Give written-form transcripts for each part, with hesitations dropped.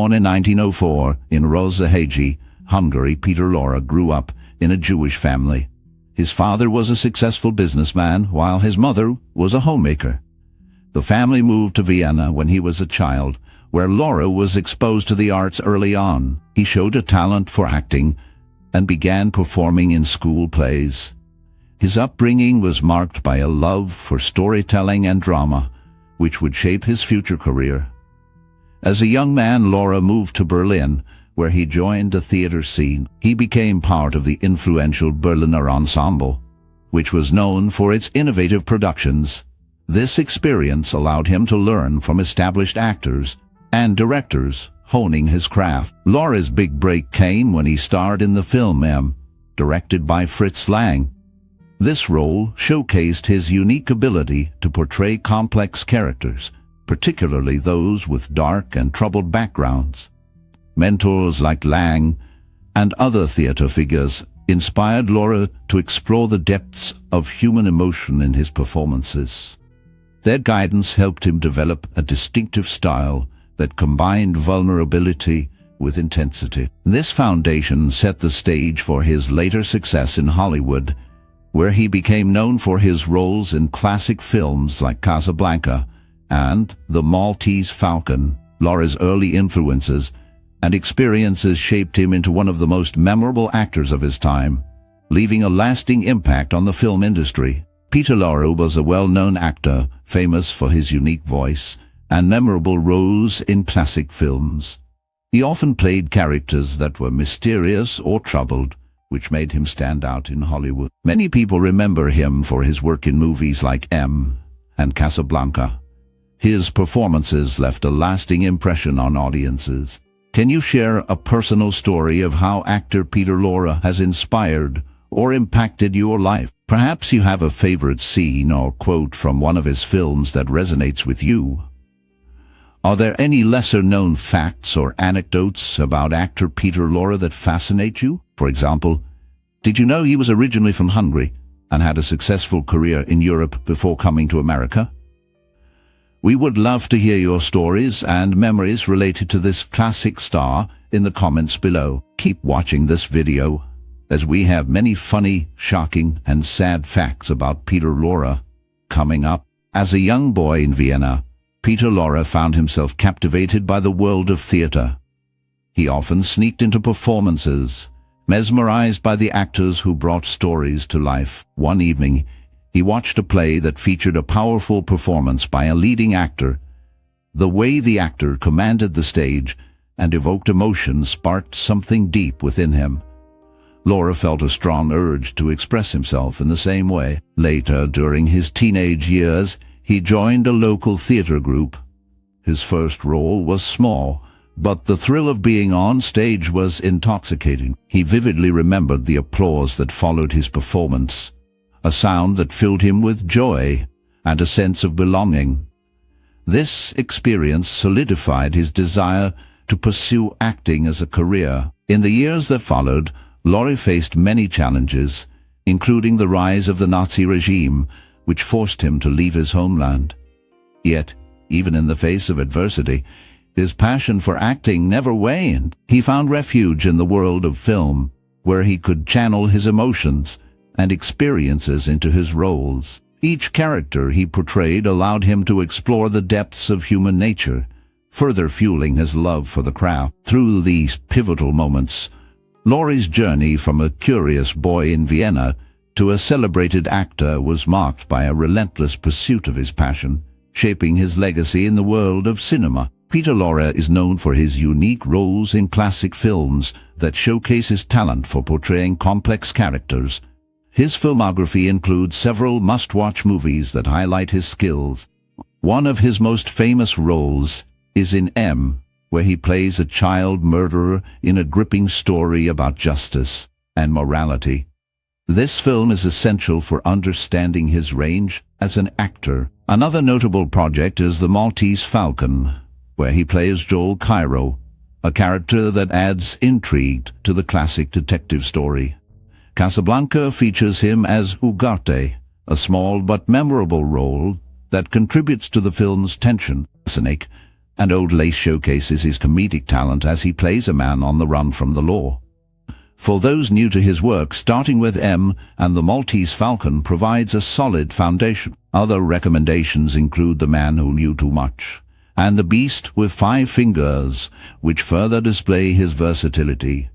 Born in 1904 in Rawhide, Hungary, Peter Lorre grew up in a Jewish family. His father was a successful businessman, while his mother was a homemaker. The family moved to Vienna when he was a child, where Lorre was exposed to the arts early on. He showed a talent for acting and began performing in school plays. His upbringing was marked by a love for storytelling and drama, which would shape his future career. As a young man, Lorre moved to Berlin, where he joined the theater scene. He became part of the influential Berliner Ensemble, which was known for its innovative productions. This experience allowed him to learn from established actors and directors, honing his craft. Lorre's big break came when he starred in the film M, directed by Fritz Lang. This role showcased his unique ability to portray complex characters, particularly those with dark and troubled backgrounds. Mentors like Lang and other theater figures inspired Lorre to explore the depths of human emotion in his performances. Their guidance helped him develop a distinctive style that combined vulnerability with intensity. This foundation set the stage for his later success in Hollywood, where he became known for his roles in classic films like Casablanca and The Maltese Falcon. Lorre's early influences and experiences shaped him into one of the most memorable actors of his time, leaving a lasting impact on the film industry. Peter Lorre was a well-known actor, famous for his unique voice and memorable roles in classic films. He often played characters that were mysterious or troubled, which made him stand out in Hollywood. Many people remember him for his work in movies like M and Casablanca. His performances left a lasting impression on audiences. Can you share a personal story of how actor Peter Lorre has inspired or impacted your life? Perhaps you have a favorite scene or quote from one of his films that resonates with you. Are there any lesser-known facts or anecdotes about actor Peter Lorre that fascinate you? For example, did you know he was originally from Hungary and had a successful career in Europe before coming to America? We would love to hear your stories and memories related to this classic star in the comments below. Keep watching this video, as we have many funny, shocking, and sad facts about Peter Lorre coming up. As a young boy in Vienna, Peter Lorre found himself captivated by the world of theater. He often sneaked into performances, mesmerized by the actors who brought stories to life. One evening, he watched a play that featured a powerful performance by a leading actor. The way the actor commanded the stage and evoked emotion sparked something deep within him. Lorre felt a strong urge to express himself in the same way. Later, during his teenage years, he joined a local theater group. His first role was small, but the thrill of being on stage was intoxicating. He vividly remembered the applause that followed his performance, a sound that filled him with joy and a sense of belonging. This experience solidified his desire to pursue acting as a career. In the years that followed, Lorre faced many challenges, including the rise of the Nazi regime, which forced him to leave his homeland. Yet, even in the face of adversity, his passion for acting never waned. He found refuge in the world of film, where he could channel his emotions and experiences into his roles. Each character he portrayed allowed him to explore the depths of human nature, further fueling his love for the craft. Through these pivotal moments, Lorre's journey from a curious boy in Vienna to a celebrated actor was marked by a relentless pursuit of his passion, shaping his legacy in the world of cinema. Peter Lorre is known for his unique roles in classic films that showcase his talent for portraying complex characters. His filmography includes several must-watch movies that highlight his skills. One of his most famous roles is in M, where he plays a child murderer in a gripping story about justice and morality. This film is essential for understanding his range as an actor. Another notable project is The Maltese Falcon, where he plays Joel Cairo, a character that adds intrigue to the classic detective story. Casablanca features him as Ugarte, a small but memorable role that contributes to the film's tension. Snake, and Old Lace showcases his comedic talent as he plays a man on the run from the law. For those new to his work, starting with M and the Maltese Falcon provides a solid foundation. Other recommendations include The Man Who Knew Too Much and The Beast with Five Fingers, which further display his versatility.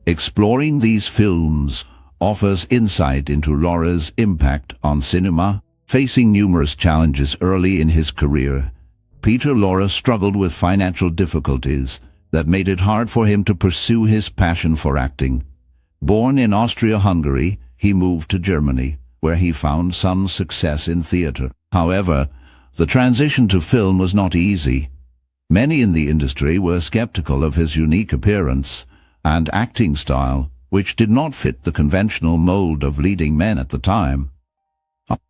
Exploring these films offers insight into Lorre's impact on cinema. Facing numerous challenges early in his career, Peter Lorre struggled with financial difficulties that made it hard for him to pursue his passion for acting. Born in Austria-Hungary, he moved to Germany, where he found some success in theater. However, the transition to film was not easy. Many in the industry were skeptical of his unique appearance and acting style, which did not fit the conventional mold of leading men at the time.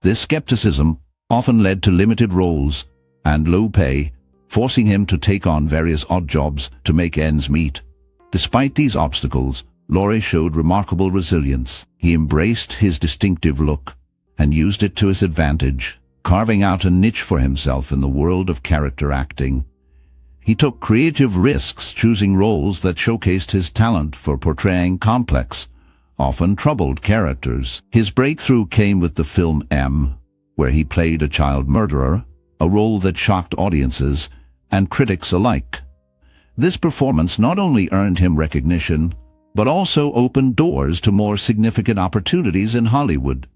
This skepticism often led to limited roles and low pay, forcing him to take on various odd jobs to make ends meet. Despite these obstacles, Lorre showed remarkable resilience. He embraced his distinctive look and used it to his advantage, carving out a niche for himself in the world of character acting. He took creative risks, choosing roles that showcased his talent for portraying complex, often troubled characters. His breakthrough came with the film M, where he played a child murderer, a role that shocked audiences and critics alike. This performance not only earned him recognition, but also opened doors to more significant opportunities in Hollywood.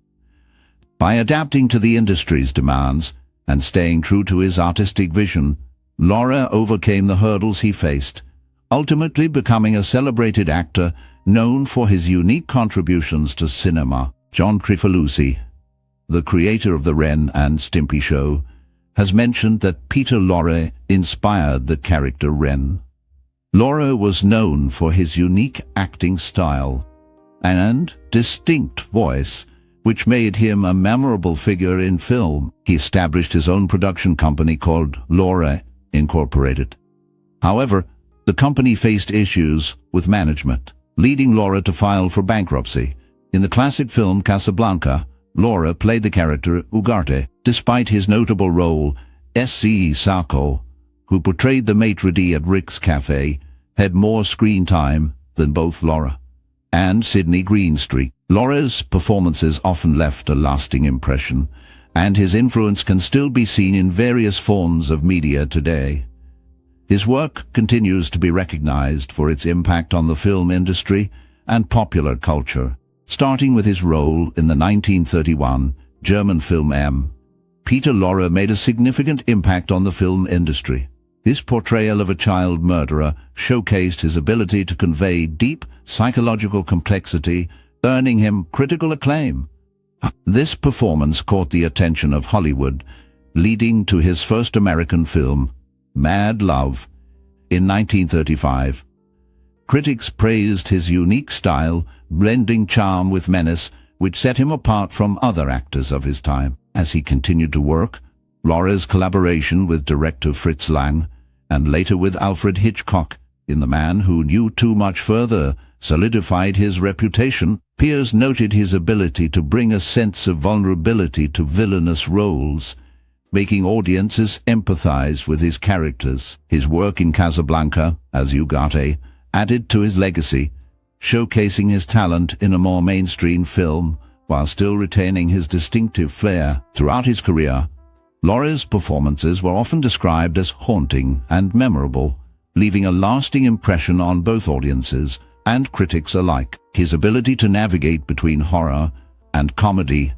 By adapting to the industry's demands and staying true to his artistic vision, Lorre overcame the hurdles he faced, ultimately becoming a celebrated actor known for his unique contributions to cinema. John Kricfalusi, the creator of the Ren and Stimpy show, has mentioned that Peter Lorre inspired the character Ren. Lorre was known for his unique acting style and distinct voice, which made him a memorable figure in film. He established his own production company called Lorre Incorporated. However, the company faced issues with management, leading Lorre to file for bankruptcy. In the classic film Casablanca, Lorre played the character Ugarte. Despite his notable role, S.C. Sacco, who portrayed the maitre d' at Rick's Cafe, had more screen time than both Lorre and Sidney Greenstreet. Lorre's performances often left a lasting impression, and his influence can still be seen in various forms of media today. His work continues to be recognized for its impact on the film industry and popular culture. Starting with his role in the 1931 German film M, Peter Lorre made a significant impact on the film industry. His portrayal of a child murderer showcased his ability to convey deep psychological complexity, earning him critical acclaim. This performance caught the attention of Hollywood, leading to his first American film, Mad Love, in 1935. Critics praised his unique style, blending charm with menace, which set him apart from other actors of his time. As he continued to work, Lorre's collaboration with director Fritz Lang, and later with Alfred Hitchcock in The Man Who Knew Too Much further solidified his reputation. Peers noted his ability to bring a sense of vulnerability to villainous roles, making audiences empathize with his characters. His work in Casablanca as Ugarte added to his legacy, showcasing his talent in a more mainstream film while still retaining his distinctive flair. Throughout his career, Lorre's performances were often described as haunting and memorable, leaving a lasting impression on both audiences and critics alike. His ability to navigate between horror and comedy,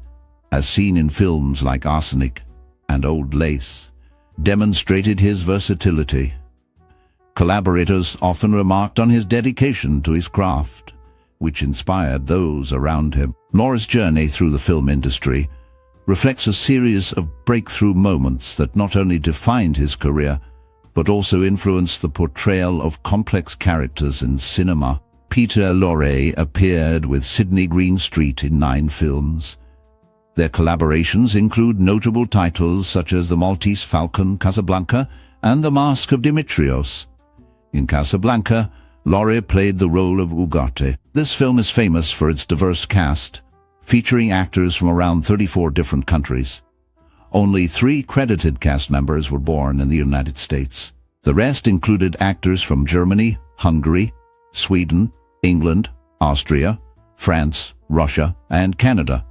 as seen in films like Arsenic and Old Lace, demonstrated his versatility. Collaborators often remarked on his dedication to his craft, which inspired those around him. Lorre's journey through the film industry reflects a series of breakthrough moments that not only defined his career, but also influenced the portrayal of complex characters in cinema. Peter Lorre appeared with Sidney Greenstreet in 9 films. Their collaborations include notable titles such as The Maltese Falcon, Casablanca, and The Mask of Dimitrios. In Casablanca, Lorre played the role of Ugarte. This film is famous for its diverse cast, featuring actors from around 34 different countries. Only 3 credited cast members were born in the United States. The rest included actors from Germany, Hungary, Sweden, England, Austria, France, Russia, and Canada.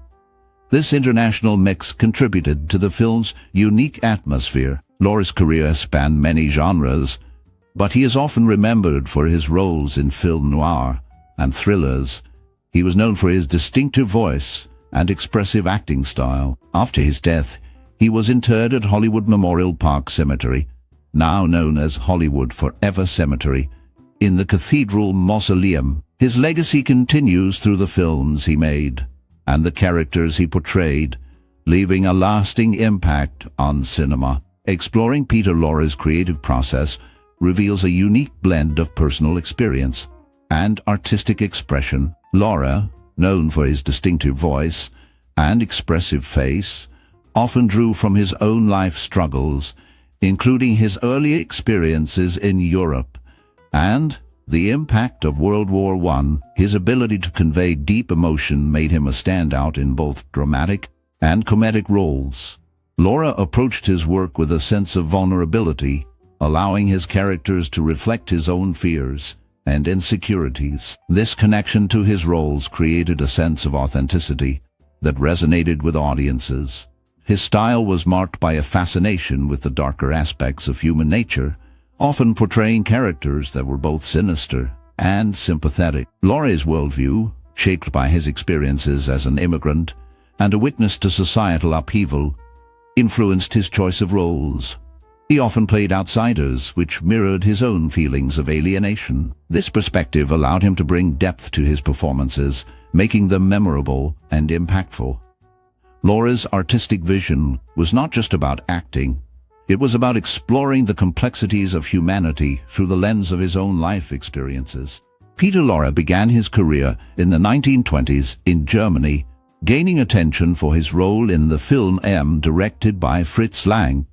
This international mix contributed to the film's unique atmosphere. Lorre's career spanned many genres, but he is often remembered for his roles in film noir and thrillers. He was known for his distinctive voice and expressive acting style. After his death, he was interred at Hollywood Memorial Park Cemetery, now known as Hollywood Forever Cemetery, in the Cathedral Mausoleum. His legacy continues through the films he made and the characters he portrayed, leaving a lasting impact on cinema. Exploring Peter Lorre's creative process reveals a unique blend of personal experience and artistic expression. Lorre, known for his distinctive voice and expressive face, often drew from his own life struggles, including his early experiences in Europe and the impact of World War I. His ability to convey deep emotion made him a standout in both dramatic and comedic roles. Lorre approached his work with a sense of vulnerability, allowing his characters to reflect his own fears and insecurities. This connection to his roles created a sense of authenticity that resonated with audiences. His style was marked by a fascination with the darker aspects of human nature, often portraying characters that were both sinister and sympathetic. Lorre's worldview, shaped by his experiences as an immigrant and a witness to societal upheaval, influenced his choice of roles. He often played outsiders, which mirrored his own feelings of alienation. This perspective allowed him to bring depth to his performances, making them memorable and impactful. Lorre's artistic vision was not just about acting. It was about exploring the complexities of humanity through the lens of his own life experiences. Peter Lorre began his career in the 1920s in Germany, gaining attention for his role in the film M, directed by Fritz Lang.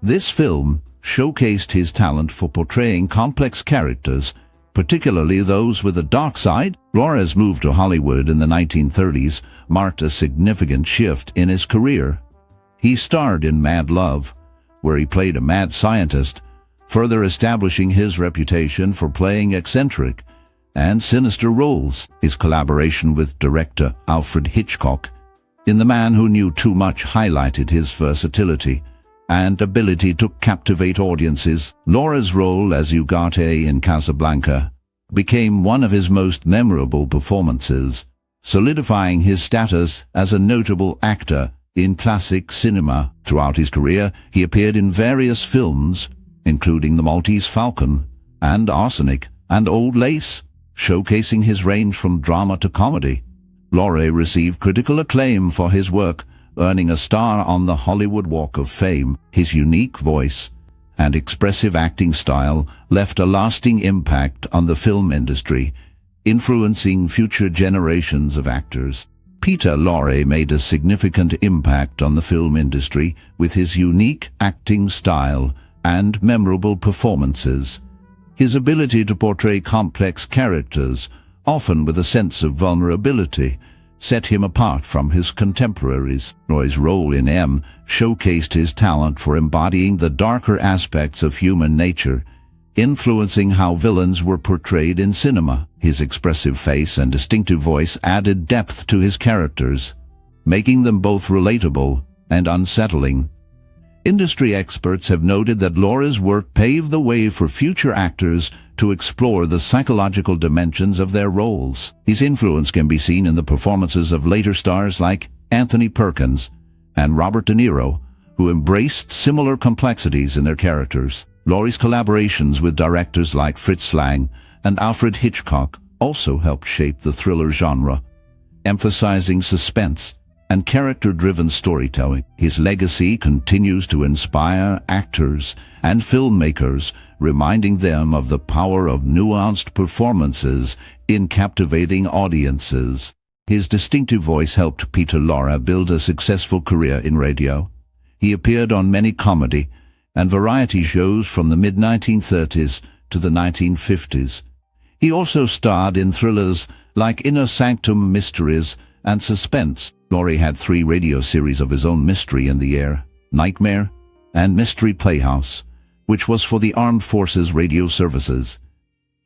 This film showcased his talent for portraying complex characters, particularly those with a dark side. Lorre's move to Hollywood in the 1930s marked a significant shift in his career. He starred in Mad Love, where he played a mad scientist, further establishing his reputation for playing eccentric and sinister roles. His collaboration with director Alfred Hitchcock in The Man Who Knew Too Much highlighted his versatility and ability to captivate audiences. Lorre's role as Ugarte in Casablanca became one of his most memorable performances, solidifying his status as a notable actor in classic cinema. Throughout his career, he appeared in various films, including The Maltese Falcon and Arsenic and Old Lace, showcasing his range from drama to comedy. Lorre received critical acclaim for his work, earning a star on the Hollywood Walk of Fame. His unique voice and expressive acting style left a lasting impact on the film industry, influencing future generations of actors. Peter Lorre made a significant impact on the film industry with his unique acting style and memorable performances. His ability to portray complex characters, often with a sense of vulnerability, set him apart from his contemporaries. Lorre's role in M showcased his talent for embodying the darker aspects of human nature, influencing how villains were portrayed in cinema. His expressive face and distinctive voice added depth to his characters, making them both relatable and unsettling. Industry experts have noted that Lorre's work paved the way for future actors to explore the psychological dimensions of their roles. His influence can be seen in the performances of later stars like Anthony Perkins and Robert De Niro, who embraced similar complexities in their characters. Lorre's collaborations with directors like Fritz Lang and Alfred Hitchcock also helped shape the thriller genre, emphasizing suspense and character-driven storytelling. His legacy continues to inspire actors and filmmakers, reminding them of the power of nuanced performances in captivating audiences. His distinctive voice helped Peter Lorre build a successful career in radio. He appeared on many comedy and variety shows from the mid-1930s to the 1950s. He also starred in thrillers like Inner Sanctum Mysteries and Suspense. Lorre had 3 radio series of his own mystery in the air, Nightmare and Mystery Playhouse, which was for the Armed Forces Radio Services.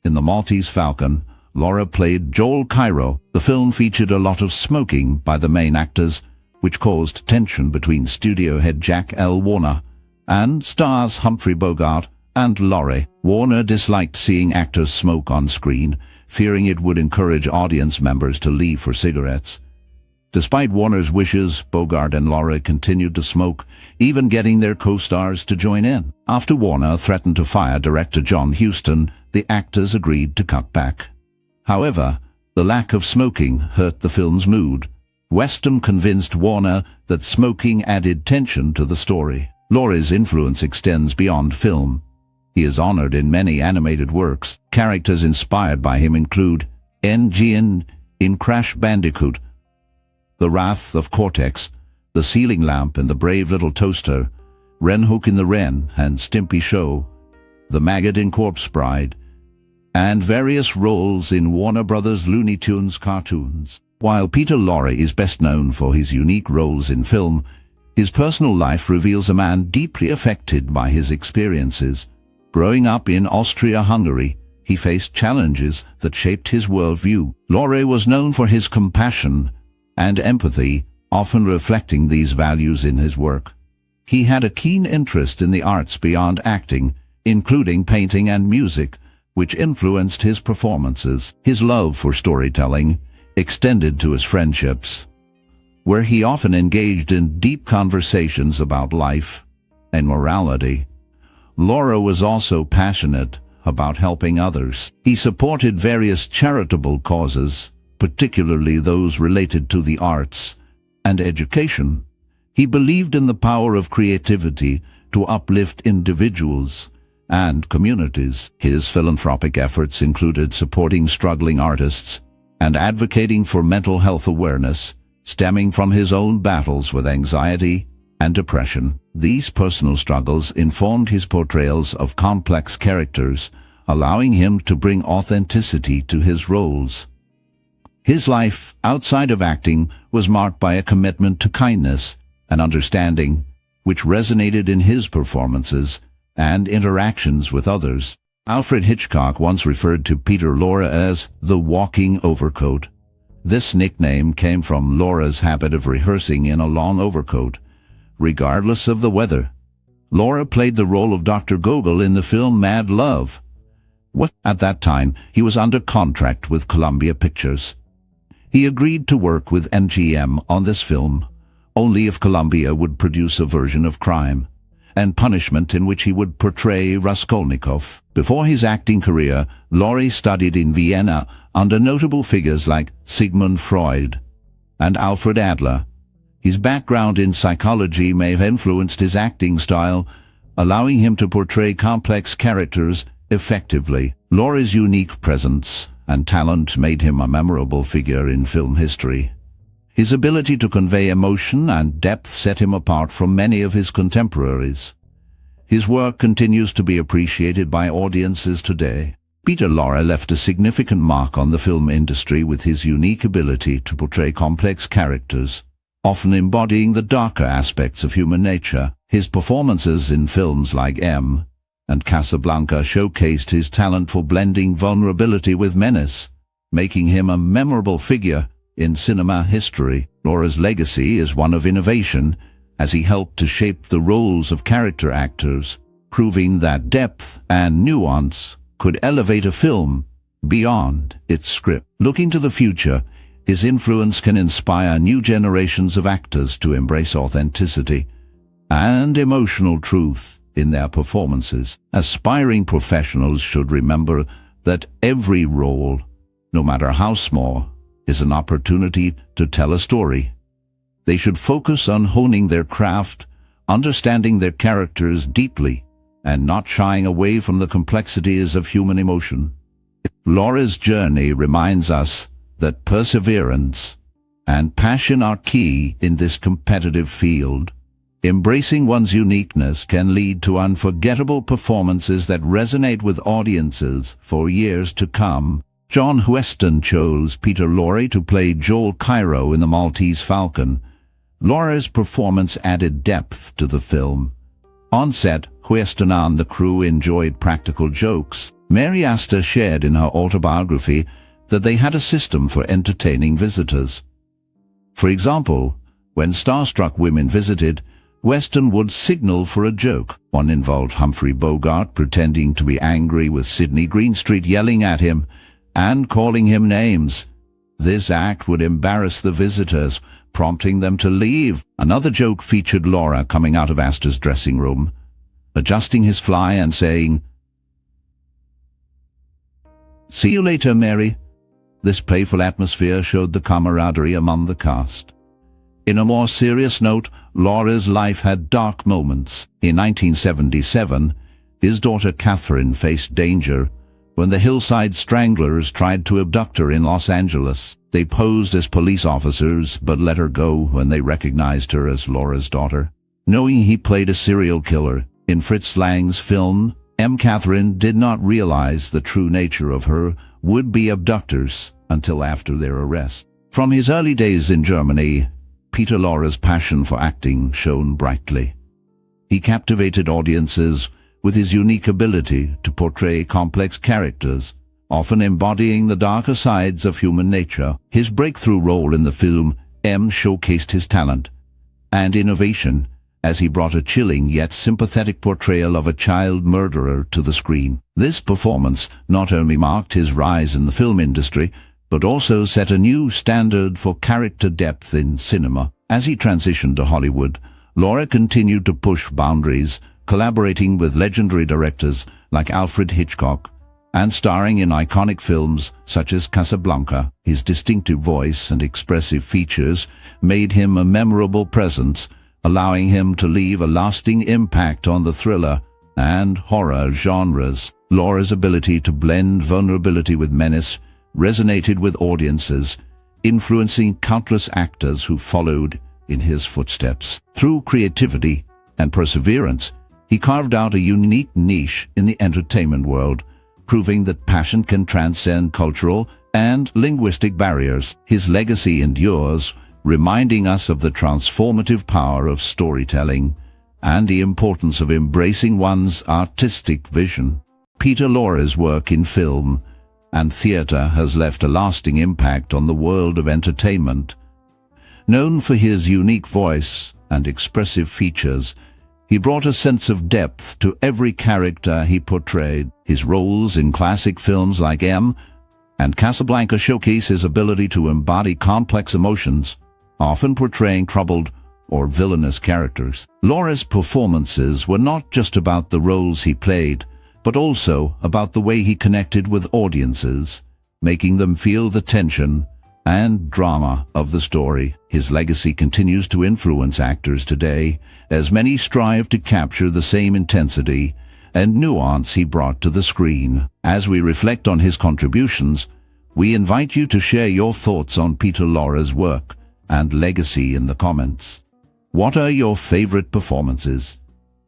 In The Maltese Falcon, Lorre played Joel Cairo. The film featured a lot of smoking by the main actors, which caused tension between studio head Jack L. Warner and stars Humphrey Bogart and Lorre. Warner disliked seeing actors smoke on screen, fearing it would encourage audience members to leave for cigarettes. Despite Warner's wishes, Bogart and Lorre continued to smoke, even getting their co-stars to join in. After Warner threatened to fire director John Huston, the actors agreed to cut back. However, the lack of smoking hurt the film's mood. Weston convinced Warner that smoking added tension to the story. Lorre's influence extends beyond film. He is honored in many animated works. Characters inspired by him include N.G.N. in Crash Bandicoot, The Wrath of Cortex, The Ceiling Lamp in The Brave Little Toaster, Ren Hook in the Ren and Stimpy Show, The Maggot in Corpse Bride, and various roles in Warner Brothers Looney Tunes cartoons. While Peter Lorre is best known for his unique roles in film, his personal life reveals a man deeply affected by his experiences. Growing up in Austria-Hungary, he faced challenges that shaped his worldview. Lorre was known for his compassion and empathy, often reflecting these values in his work. He had a keen interest in the arts beyond acting, including painting and music, which influenced his performances. His love for storytelling extended to his friendships, where he often engaged in deep conversations about life and morality. Lorre was also passionate about helping others. He supported various charitable causes, particularly those related to the arts and education. He believed in the power of creativity to uplift individuals and communities. His philanthropic efforts included supporting struggling artists and advocating for mental health awareness, stemming from his own battles with anxiety and depression. These personal struggles informed his portrayals of complex characters, allowing him to bring authenticity to his roles. His life outside of acting was marked by a commitment to kindness and understanding, which resonated in his performances and interactions with others. Alfred Hitchcock once referred to Peter Lorre as the walking overcoat. This nickname came from Lorre's habit of rehearsing in a long overcoat, regardless of the weather. Lorre played the role of Dr. Gogol in the film Mad Love. At that time, he was under contract with Columbia Pictures. He agreed to work with MGM on this film, only if Columbia would produce a version of Crime and Punishment in which he would portray Raskolnikov. Before his acting career, Lorre studied in Vienna under notable figures like Sigmund Freud and Alfred Adler. His background in psychology may have influenced his acting style, allowing him to portray complex characters effectively. Lorre's unique presence and talent made him a memorable figure in film history. His ability to convey emotion and depth set him apart from many of his contemporaries. His work continues to be appreciated by audiences today. Peter Lorre left a significant mark on the film industry with his unique ability to portray complex characters, often embodying the darker aspects of human nature. His performances in films like M and Casablanca showcased his talent for blending vulnerability with menace, making him a memorable figure in cinema history. Lorre's legacy is one of innovation, as he helped to shape the roles of character actors, proving that depth and nuance could elevate a film beyond its script. Looking to the future, his influence can inspire new generations of actors to embrace authenticity and emotional truth in their performances. Aspiring professionals should remember that every role, no matter how small, is an opportunity to tell a story. They should focus on honing their craft, understanding their characters deeply, and not shying away from the complexities of human emotion. Lorre's journey reminds us that perseverance and passion are key in this competitive field. Embracing one's uniqueness can lead to unforgettable performances that resonate with audiences for years to come. John Huston chose Peter Lorre to play Joel Cairo in The Maltese Falcon. Lorre's performance added depth to the film, On set, Weston and the crew enjoyed practical jokes. Mary Astor shared in her autobiography that they had a system for entertaining visitors. For example, when starstruck women visited, Weston would signal for a joke. One involved Humphrey Bogart pretending to be angry with Sidney Greenstreet yelling at him and calling him names. This act would embarrass the visitors, prompting them to leave. Another joke featured Lorre coming out of Astor's dressing room, adjusting his fly and saying, "See you later, Mary." This playful atmosphere showed the camaraderie among the cast. In a more serious note, Lorre's life had dark moments. In 1977, his daughter Catherine faced danger when the Hillside Stranglers tried to abduct her in Los Angeles. They posed as police officers but let her go when they recognized her as Lorre's daughter. Knowing he played a serial killer in Fritz Lang's film, Catherine did not realize the true nature of her would-be abductors until after their arrest. From his early days in Germany, Peter Lorre's passion for acting shone brightly. He captivated audiences with his unique ability to portray complex characters, often embodying the darker sides of human nature. His breakthrough role in the film showcased his talent and innovation as he brought a chilling yet sympathetic portrayal of a child murderer to the screen. This performance not only marked his rise in the film industry, but also set a new standard for character depth in cinema. As he transitioned to Hollywood, Lorre continued to push boundaries, collaborating with legendary directors like Alfred Hitchcock and starring in iconic films such as Casablanca. His distinctive voice and expressive features made him a memorable presence, allowing him to leave a lasting impact on the thriller and horror genres. Lorre's ability to blend vulnerability with menace resonated with audiences, influencing countless actors who followed in his footsteps. Through creativity and perseverance, he carved out a unique niche in the entertainment world, proving that passion can transcend cultural and linguistic barriers. His legacy endures, reminding us of the transformative power of storytelling and the importance of embracing one's artistic vision. Peter Lorre's work in film and theater has left a lasting impact on the world of entertainment. Known for his unique voice and expressive features, he brought a sense of depth to every character he portrayed. His roles in classic films like and Casablanca showcase his ability to embody complex emotions, often portraying troubled or villainous characters. Lorre's performances were not just about the roles he played, but also about the way he connected with audiences, making them feel the tension and drama of the story. His legacy continues to influence actors today, as many strive to capture the same intensity and nuance he brought to the screen. As we reflect on his contributions, we invite you to share your thoughts on Peter Lorre's work and legacy in the comments. What are your favorite performances?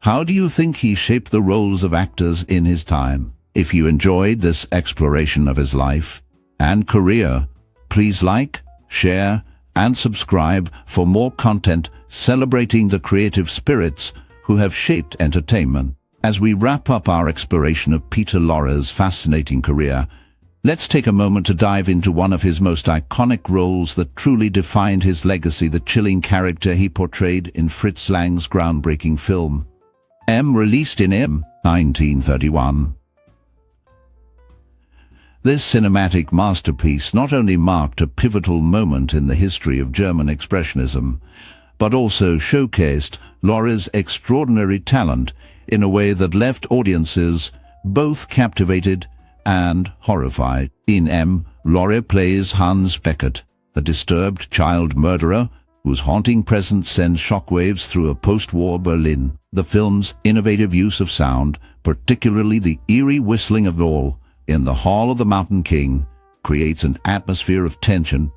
How do you think he shaped the roles of actors in his time? If you enjoyed this exploration of his life and career, please like, share, and subscribe for more content celebrating the creative spirits who have shaped entertainment. As we wrap up our exploration of Peter Lorre's fascinating career, let's take a moment to dive into one of his most iconic roles that truly defined his legacy, the chilling character he portrayed in Fritz Lang's groundbreaking film, released in 1931. This cinematic masterpiece not only marked a pivotal moment in the history of German Expressionism, but also showcased Lorre's extraordinary talent in a way that left audiences both captivated and horrified. In Lorre plays Hans Beckert, a disturbed child murderer whose haunting presence sends shockwaves through a post-war Berlin. The film's innovative use of sound, particularly the eerie whistling of All in the Hall of the Mountain King, creates an atmosphere of tension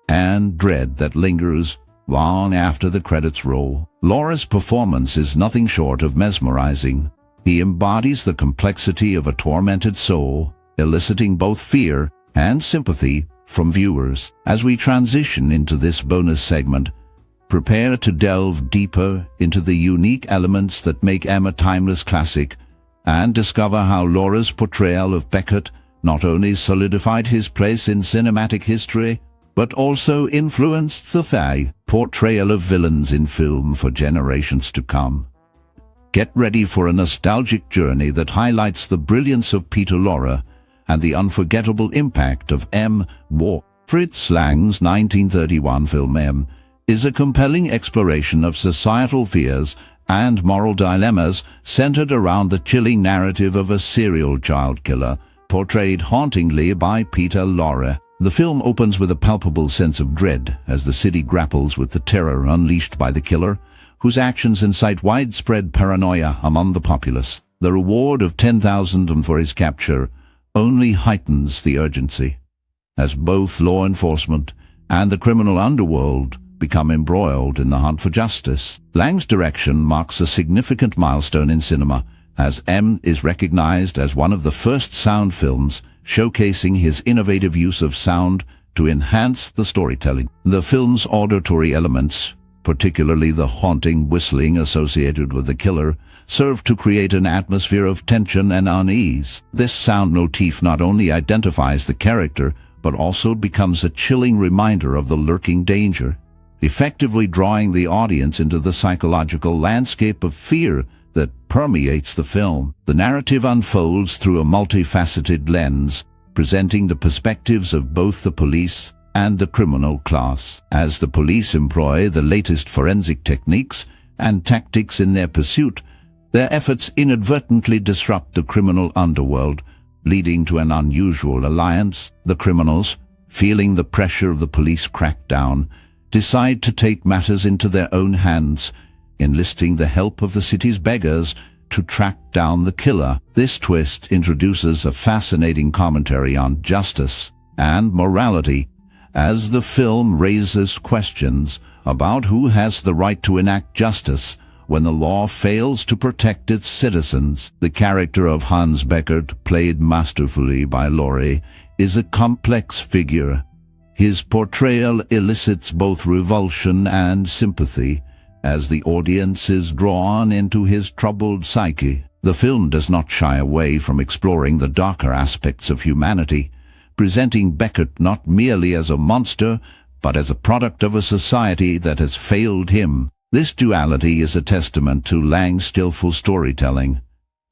and dread that lingers long after the credits roll. Lorre's performance is nothing short of mesmerizing. He embodies the complexity of a tormented soul, eliciting both fear and sympathy from viewers. As we transition into this bonus segment, Prepare to delve deeper into the unique elements that make M a timeless classic, and discover how Lorre's portrayal of Beckett not only solidified his place in cinematic history, but also influenced the portrayal of villains in film for generations to come. Get ready for a nostalgic journey that highlights the brilliance of Peter Lorre and the unforgettable impact of M. Fritz Lang's 1931 film M is a compelling exploration of societal fears and moral dilemmas centered around the chilling narrative of a serial child killer, portrayed hauntingly by Peter Lorre. The film opens with a palpable sense of dread as the city grapples with the terror unleashed by the killer, whose actions incite widespread paranoia among the populace. The reward of 10,000 for his capture only heightens the urgency, as both law enforcement and the criminal underworld become embroiled in the hunt for justice. Lang's direction marks a significant milestone in cinema, as M is recognized as one of the first sound films showcasing his innovative use of sound to enhance the storytelling. The film's auditory elements, particularly the haunting whistling associated with the killer, serve to create an atmosphere of tension and unease. This sound motif not only identifies the character, but also becomes a chilling reminder of the lurking danger, effectively drawing the audience into the psychological landscape of fear that permeates the film. The narrative unfolds through a multifaceted lens, presenting the perspectives of both the police and the criminal class. As the police employ the latest forensic techniques and tactics in their pursuit, their efforts inadvertently disrupt the criminal underworld, leading to an unusual alliance. The criminals, feeling the pressure of the police crackdown, decide to take matters into their own hands, enlisting the help of the city's beggars to track down the killer. This twist introduces a fascinating commentary on justice and morality, as the film raises questions about who has the right to enact justice when the law fails to protect its citizens. The character of Hans Beckert, played masterfully by Lorre, is a complex figure. His portrayal elicits both revulsion and sympathy, as the audience is drawn into his troubled psyche. The film does not shy away from exploring the darker aspects of humanity, presenting Beckett not merely as a monster, but as a product of a society that has failed him. This duality is a testament to Lang's skillful storytelling,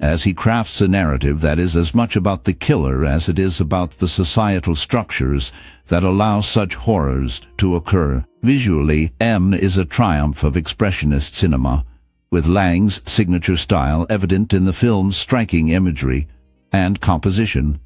as he crafts a narrative that is as much about the killer as it is about the societal structures that allow such horrors to occur. Visually, M is a triumph of expressionist cinema, with Lang's signature style evident in the film's striking imagery and composition.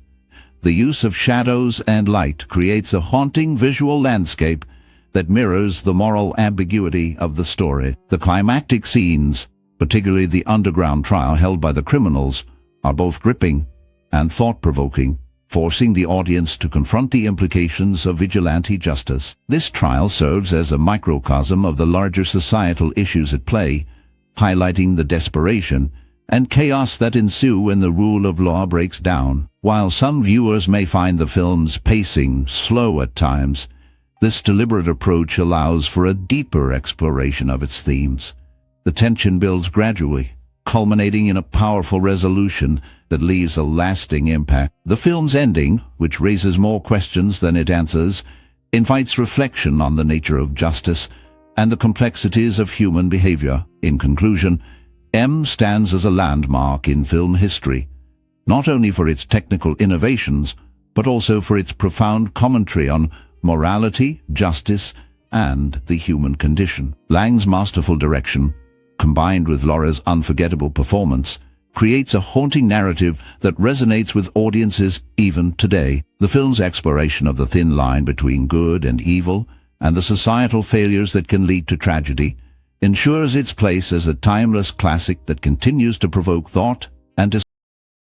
The use of shadows and light creates a haunting visual landscape that mirrors the moral ambiguity of the story. The climactic scenes, particularly the underground trial held by the criminals, are both gripping and thought-provoking, forcing the audience to confront the implications of vigilante justice. This trial serves as a microcosm of the larger societal issues at play, highlighting the desperation and chaos that ensue when the rule of law breaks down. While some viewers may find the film's pacing slow at times, this deliberate approach allows for a deeper exploration of its themes. The tension builds gradually, culminating in a powerful resolution that leaves a lasting impact. The film's ending, which raises more questions than it answers, invites reflection on the nature of justice and the complexities of human behavior. In conclusion, M stands as a landmark in film history, not only for its technical innovations, but also for its profound commentary on morality, justice, and the human condition. Lang's masterful direction, combined with Lorre's unforgettable performance, creates a haunting narrative that resonates with audiences even today. The film's exploration of the thin line between good and evil, and the societal failures that can lead to tragedy, ensures its place as a timeless classic that continues to provoke thought and